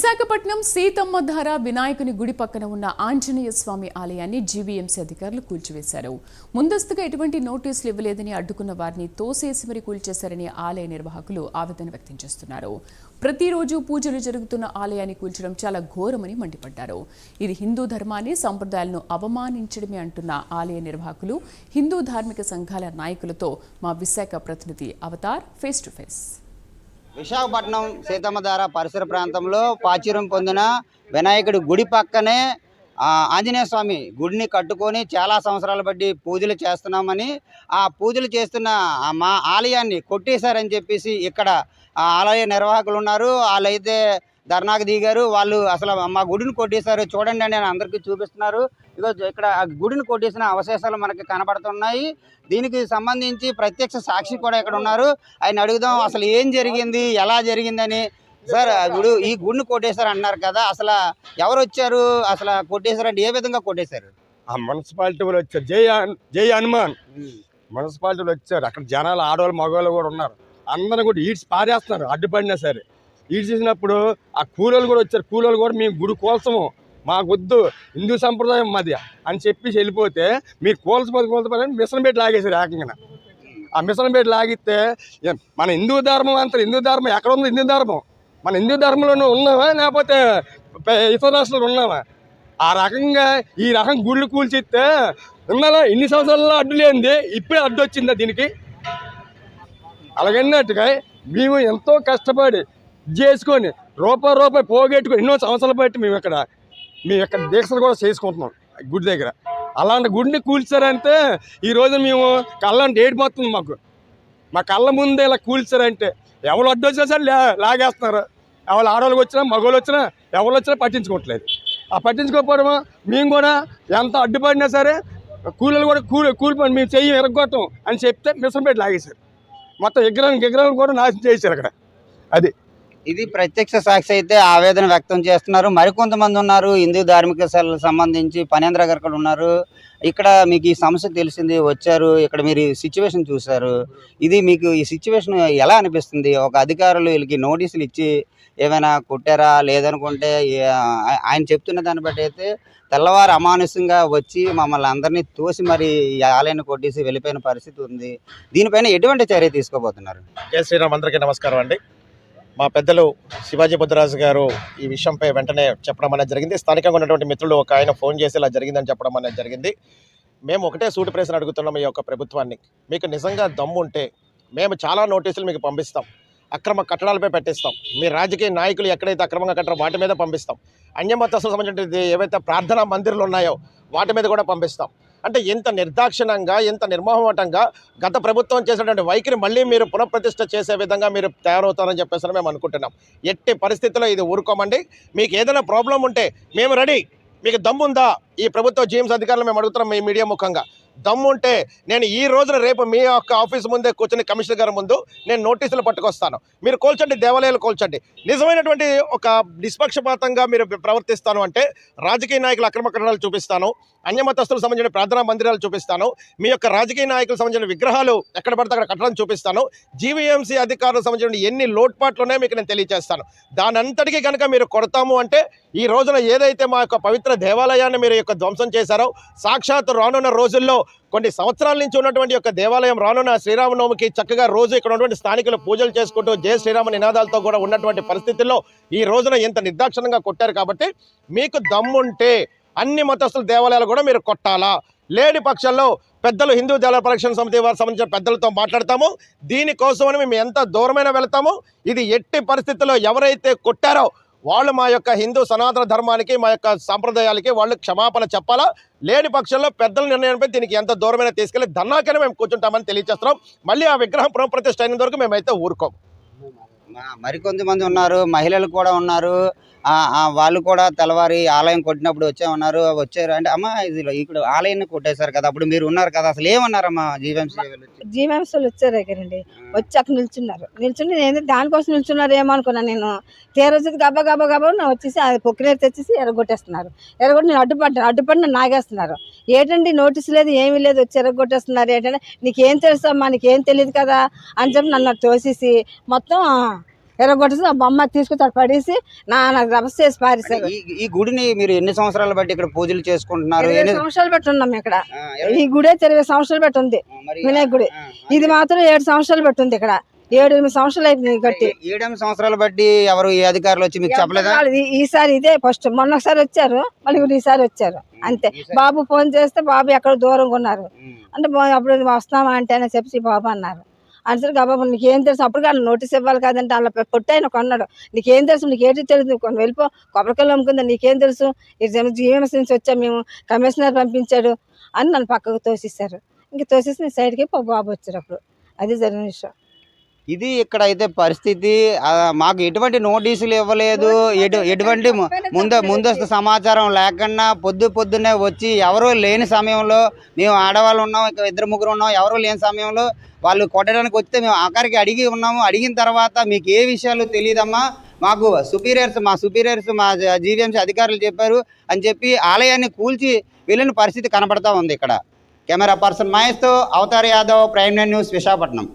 విశాఖపట్నం సీతమ్మధార వినాయకుని గుడి పక్కన ఉన్న ఆంజనేయ స్వామి ఆలయాన్ని జీవీఎంసీ అధికారులు కూల్చివేశారు. ముందస్తుగా ఎటువంటి నోటీసులు ఇవ్వలేదని అడ్డుకున్న వారిని తోసేసి మరి కూల్చేశారని ఆలయ నిర్వాహకులు ఆవేదన వ్యక్తం చేస్తున్నారు. ప్రతిరోజు పూజలు జరుగుతున్న ఆలయాన్ని కూల్చడం చాలా ఘోరమని మండిపడ్డారు. ఇది హిందూ ధర్మాన్ని, సంప్రదాయాలను అవమానించడమే అంటున్న ఆలయ నిర్వాహకులు హిందూ ధార్మిక సంఘాల నాయకులతో మా విశాఖ ప్రతినిధి Avatar face to face. Visakhapatnam Seethammadhara పరిసర ప్రాంతంలో ప్రాచుర్యం పొందిన వినాయకుడి గుడి పక్కనే ఆంజనేయ స్వామి గుడిని కట్టుకొని చాలా సంవత్సరాలు బట్టి పూజలు చేస్తున్నామని, ఆ పూజలు చేస్తున్న మా ఆలయాన్ని కొట్టేశారని చెప్పేసి ఇక్కడ ఆలయ నిర్వాహకులు ఉన్నారు. వాళ్ళైతే ధర్నాకు దిగారు. వాళ్ళు అసలు మా గుడిని కొట్టేశారు చూడండి అని అందరికీ చూపిస్తున్నారు. ఇక్కడ గుడిని కొట్టేసిన అవశేషాలు మనకి కనబడుతున్నాయి. దీనికి సంబంధించి ప్రత్యక్ష సాక్షి కూడా ఇక్కడ ఉన్నారు. ఆయన అడుగుదాం అసలు ఏం జరిగింది, ఎలా జరిగిందని. సార్, ఇప్పుడు ఈ గుడిని కొట్టేశారు అన్నారు కదా, అసలు ఎవరు వచ్చారు, అసలు కొట్టేశారంటే ఏ విధంగా కొట్టేశారు? ఆ మున్సిపాలిటీ వాళ్ళు వచ్చారు, జై హనుమాన్ మున్సిపాలిటీ వాళ్ళు వచ్చారు. అక్కడ జనాలు, ఆడవాళ్ళు, మగవాళ్ళు కూడా ఉన్నారు. అందరూ కూడా ఈడ్చి పారేస్తున్నారు అడ్డుపడినా సరే. ఈడ్చి చేసినప్పుడు ఆ కూలోళ్ళు కూడా వచ్చారు. కూలోళ్ళు కూడా మేము గుడి కోల్సము, మాకు వద్దు, హిందూ సంప్రదాయం మాది అని చెప్పేసి వెళ్ళిపోతే మీరు కోల్చిపోతే మిషన్ పెట్టి లాగేశారు ఏకంగా. ఆ మిషన్ పెట్టి లాగితే మన హిందూ ధర్మం అంటారు. హిందూ ధర్మం ఎక్కడ ఉంది? హిందూ ధర్మం మన హిందూ ధర్మంలోనే ఉన్నామా, లేకపోతే ఇతర రాష్ట్రాలు ఉన్నామా? ఆ రకంగా ఈ రకం గుళ్ళు కూల్చిస్తే ఉన్నారా? ఇన్ని సంవత్సరాల్లో అడ్డు లేనిది ఇప్పుడే అడ్డు వచ్చిందా దీనికి? అలాగన్నట్టుగా మేము ఎంతో కష్టపడి చేసుకొని రూపాయి పోగొట్టుకొని ఎన్నో సంవత్సరాలు బట్టి మేము ఇక్కడ దీక్షలు కూడా చేసుకుంటున్నాం గుడి దగ్గర. అలాంటి గుడిని కూల్చారంటే ఈరోజు మేము కళ్ళంటే ఏడిపోతుంది మాకు. మా కళ్ళ ముందే ఇలా కూల్చారంటే ఎవరు అడ్డు వచ్చినా సరే లాగేస్తున్నారు. ఎవరు ఆడవాళ్ళకి వచ్చినా, మగవాళ్ళు వచ్చినా, ఎవరు వచ్చినా పట్టించుకోవట్లేదు. ఆ పట్టించుకోకపోవడం మేము కూడా ఎంత అడ్డుపడినా సరే కూలీలు కూడా కూలిపోయి మేము చెయ్యి ఎరగొట్టం అని చెప్తే మిషన్ పెట్టి లాగేశారు. మొత్తం విగ్రహం కూడా నాశనం చేశారు అక్కడ. అది ఇది ప్రత్యక్ష సాక్షి అయితే ఆవేదన వ్యక్తం చేస్తున్నారు. మరికొంతమంది ఉన్నారు హిందూ ధార్మిక సంబంధించి. ఫణేంద్ర గారు కూడా ఉన్నారు. ఇక్కడ మీకు ఈ సమస్య తెలిసింది, వచ్చారు, ఇక్కడ మీరు సిచ్యువేషన్ చూశారు. ఇది మీకు ఈ సిచ్యువేషన్ ఎలా అనిపిస్తుంది? ఒక అధికారులు వీళ్ళకి నోటీసులు ఇచ్చి ఏమైనా కొట్టారా? లేదనుకుంటే ఆయన చెప్తున్న దాన్ని బట్టి అయితే తెల్లవారు అమానుషంగా వచ్చి మమ్మల్ని అందరినీ తోసి మరి ఈ ఆలయాన్ని కొట్టేసి వెళ్ళిపోయిన పరిస్థితి ఉంది. దీనిపైన ఎటువంటి చర్య తీసుకోబోతున్నారు? జై శ్రీరామ్. అందరికీ నమస్కారం అండి. మా పెద్దలు శివాజీ బుద్ధరాజు గారు ఈ విషయంపై వెంటనే చెప్పడం అనేది జరిగింది. స్థానికంగా ఉన్నటువంటి మిత్రులు ఒక ఆయన ఫోన్ చేసి ఇలా జరిగిందని చెప్పడం అనేది జరిగింది. మేము ఒకటే సూటి ప్రశ్న అడుగుతున్నాం ఈ యొక్క ప్రభుత్వాన్ని. మీకు నిజంగా దమ్ము ఉంటే మేము చాలా నోటీసులు మీకు పంపిస్తాం, అక్రమ కట్టడాలపై పెట్టిస్తాం. మీ రాజకీయ నాయకులు ఎక్కడైతే అక్రమంగా కట్టారో వాటి మీద పంపిస్తాం. అన్యమతస్తులకు సంబంధించిన ఏవైతే ప్రార్థనా మందిరాలు ఉన్నాయో వాటి మీద కూడా పంపిస్తాం. అంటే ఎంత నిర్దాక్షిణంగా, ఎంత నిర్మోహమాటంగా గత ప్రభుత్వం చేసినటువంటి వైఖరి మళ్ళీ మీరు పునఃప్రతిష్ఠ చేసే విధంగా మీరు తయారవుతారని చెప్పేసి మేము అనుకుంటున్నాం. ఎట్టి పరిస్థితుల్లో ఇది ఊరుకోమండి. మీకు ఏదైనా ప్రాబ్లం ఉంటే మేము రెడీ. మీకు దమ్ముందా? ఈ ప్రభుత్వ జీఎంసీ అధికారులు మేము అడుగుతున్నాం మీ మీడియా ముఖంగా. దమ్ముంటే నేను ఈ రోజున రేపు మీ యొక్క ఆఫీస్ ముందే కూర్చొని కమిషనర్ గారి ముందు నేను నోటీసులు పట్టుకొస్తాను. మీరు కోల్చండి, దేవాలయాలు కోల్చండి. నిజమైనటువంటి ఒక నిష్పక్షపాతంగా మీరు ప్రవర్తిస్తాను అంటే రాజకీయ నాయకులు అక్రమ కట్టడాలు చూపిస్తాను, అన్యమతస్తులకు సంబంధించిన ప్రార్థనా మందిరాలు చూపిస్తాను, మీ యొక్క రాజకీయ నాయకులకు సంబంధించిన విగ్రహాలు ఎక్కడ పడితే అక్కడ కట్టడం చూపిస్తాను, జీవీఎంసీ అధికారులకు సంబంధించిన ఎన్ని లోటుపాట్లునే మీకు నేను తెలియజేస్తాను. దానంతటికీ కనుక మీరు కొడతాము అంటే ఈ రోజున ఏదైతే మా యొక్క పవిత్ర దేవాలయాన్ని మీరు యొక్క ధ్వంసం చేశారో, సాక్షాత్ రానున్న రోజుల్లో కొన్ని సంవత్సరాల నుంచి ఉన్నటువంటి యొక్క దేవాలయం రానున్న శ్రీరామనవమికి చక్కగా రోజు ఇక్కడ ఉన్నటువంటి స్థానికులు పూజలు చేసుకుంటూ జయ శ్రీరామ నినాదాలతో కూడా ఉన్నటువంటి పరిస్థితుల్లో ఈ రోజున ఎంత నిర్దాక్షిణంగా కొట్టారు. కాబట్టి మీకు దమ్ముంటే అన్ని మతస్థుల దేవాలయాలు కూడా మీరు కొట్టాలా. లేని పక్షంలో పెద్దలు హిందూ దేవాలయ పరిరక్షణ సమితి వారికి సంబంధించిన పెద్దలతో మాట్లాడతాము. దీనికోసమని మేము ఎంత దూరమైనా వెళ్తాము. ఇది ఎట్టి పరిస్థితుల్లో ఎవరైతే కొట్టారో వాళ్ళు మా యొక్క హిందూ సనాతన ధర్మానికి, మా యొక్క సాంప్రదాయాలకి వాళ్ళు క్షమాపణ చెప్పాలా. లేని పక్షంలో పెద్దల నిర్ణయంపై దీనికి ఎంత దూరమైనా తీసుకెళ్లి ధర్నాకైనా మేము కూర్చుంటామని తెలియజేస్తున్నాం. మళ్ళీ ఆ విగ్రహం పునఃప్రతిష్ఠ అయినంత వరకు మేమైతే ఊరుకోం. మరికొంతమంది ఉన్నారు, మహిళలు కూడా ఉన్నారు. వాళ్ళు కూడా తెల్లవారి ఆలయం కొట్టినప్పుడు వచ్చారు అంటే అమ్మ ఇది ఇక్కడ ఆలయాన్ని కొట్టేశారు కదా, అప్పుడు మీరు ఉన్నారు కదా, అసలు ఏమన్నారమ్మా? జీవీఎంసీలు వచ్చారు దగ్గరండి, వచ్చి అక్కడ నిల్చుని నేను దానికోసం నిల్చున్నారు ఏమో అనుకున్నాను. నేను తీరొచ్చి గబా వచ్చేసి అది పొక్కినేరు తెచ్చేసి ఎరగొట్టేస్తున్నారు. ఎరగొట్టి నేను అడ్డుపడి నన్ను నాగేస్తున్నారు. ఏంటండి నోటీసు లేదు, ఏమీ లేదు, వచ్చి ఎరగొట్టేస్తున్నారు. ఏంటంటే నీకేం తెలుసమ్మా, నీకేం తెలియదు కదా అని చెప్పి నన్ను తోసేసి మొత్తం ఎరగొట్టేసి ఆ బొమ్మ తీసుకొచ్చి పడేసి నాకు రభస చేసి పారేశారు. ఈ గుడిని మీరు ఎన్ని సంవత్సరాలు బట్టి ఇక్కడ పూజలు చేసుకుంటున్నారు? 20 సంవత్సరాలు బట్టి ఉన్నాం ఇక్కడ. ఈ గుడి అయితే 20 సంవత్సరాలు బట్టి ఉంది వినాయక గుడి. ఇది మాత్రం 7 సంవత్సరాలు బట్టి ఉంది ఇక్కడ. 7-8 సంవత్సరాలు అయిపోయింది కట్టి. 7 సంవత్సరాలు బట్టి ఎవరు ఏ అధికారులు వచ్చి మీకు చెప్పలేదా? ఈసారి ఇదే ఫస్ట్. మొన్న ఒకసారి వచ్చారు, మళ్ళీ ఇప్పుడు ఈసారి వచ్చారు అంతే. బాబు ఫోన్ చేస్తే బాబు ఎక్కడ దూరంగా ఉన్నారు అంటే అప్పుడు వస్తామా అంటే అని చెప్పి బాబు అన్నారు. అంటే బాబు నీకేం తెలుసు, అప్పుడు కానీ నోటీస్ ఇవ్వాలి కదంటే అలా పొట్టి ఆయన కొన్నాడు. నీకేం తెలుసు, నీకేంటి తెలుసు, కొన్ని వెళ్ళిపో, కొబ్బరికాయలు అమ్ముకుందా, నీకేం తెలుసు, జీఎంఎస్ నుంచి వచ్చా మేము, కమిషనర్ పంపించాడు అని నన్ను పక్కకు తోసేసారు. ఇంక తోసేసి నేను సైడ్కి బాబు వచ్చారు. అప్పుడు అది జరిగిన విషయం. ఇది ఇక్కడ అయితే పరిస్థితి. మాకు ఎటువంటి నోటీసులు ఇవ్వలేదు, ఎటువంటి ముందస్తు సమాచారం లేకుండా పొద్దున్నే వచ్చి ఎవరూ లేని సమయంలో, మేము ఆడవాళ్ళు ఉన్నాం, ఇక 2-3 ఉన్నాం, ఎవరూ లేని సమయంలో వాళ్ళు కొట్టడానికి వస్తే మేము ఆఖరికి అడిగి ఉన్నాము. అడిగిన తర్వాత మీకు ఏ విషయాలు తెలియదమ్మా, మాకు మా సుపీరియర్స్ మా జీవీఎంసీ అధికారులు చెప్పారు అని చెప్పి ఆలయాన్ని కూల్చి వెళ్ళిన పరిస్థితి కనపడతా ఉంది ఇక్కడ. కెమెరా పర్సన్ మహేష్తో అవతార్ యాదవ్, ప్రైమ్9 న్యూస్, విశాఖపట్నం.